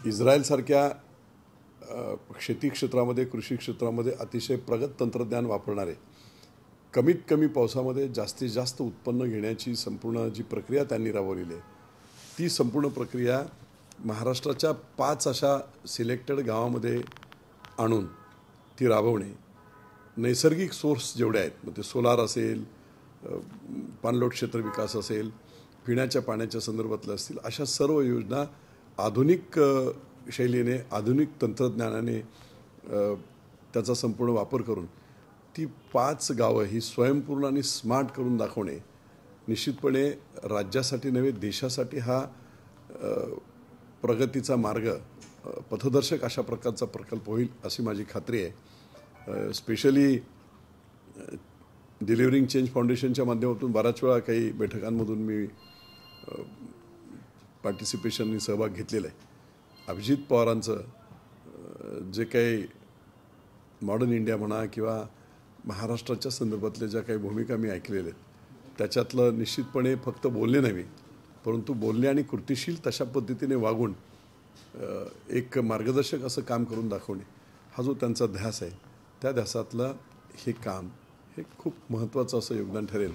इस्रायलसारख्या शेती क्षेत्रामध्ये, कृषी क्षेत्रामध्ये अतिशय प्रगत तंत्रज्ञान वापरणारे, कमीत कमी पावसामध्ये जास्तीत जास्त उत्पन्न घेण्याची संपूर्ण जी प्रक्रिया त्यांनी राबवलेली आहे, ती संपूर्ण प्रक्रिया महाराष्ट्राच्या 5 अशा सिलेक्टेड गावामध्ये आणून ती राबवणे, नैसर्गिक सोर्स जेवढे आहेत, मग ते सोलार असेल, पाणलोट क्षेत्र विकास असेल, पिण्याच्या पाण्याच्या संदर्भातल्या असतील, अशा सर्व योजना आधुनिक शैलीने, आधुनिक तंत्रज्ञानाने त्याचा संपूर्ण वापर करून ती 5 गावं ही स्वयंपूर्ण आणि स्मार्ट करून दाखवणे निश्चितपणे राज्यासाठी नव्हे, देशासाठी हा प्रगतीचा मार्ग, पथदर्शक अशा प्रकारचा प्रकल्प होईल अशी माझी खात्री आहे. स्पेशली डिलिव्हरिंग चेंज फाउंडेशनच्या माध्यमातून बऱ्याच वेळा काही बैठकांमधून मी पार्टिसिपेशननी सहभाग घेतलेला आहे. अभिजित पवारांचं जे काही मॉडर्न इंडिया म्हणा किंवा महाराष्ट्राच्या संदर्भातल्या ज्या काही भूमिका मी ऐकलेल्या आहेत, त्याच्यातलं निश्चितपणे फक्त बोलणे नव्हे, परंतु बोलणे आणि कृतिशील तशा पद्धतीने वागून एक मार्गदर्शक असं काम करून दाखवणे हा जो त्यांचा ध्यास आहे, त्या ध्यासातलं हे काम हे खूप महत्त्वाचं असं योगदान ठरेल.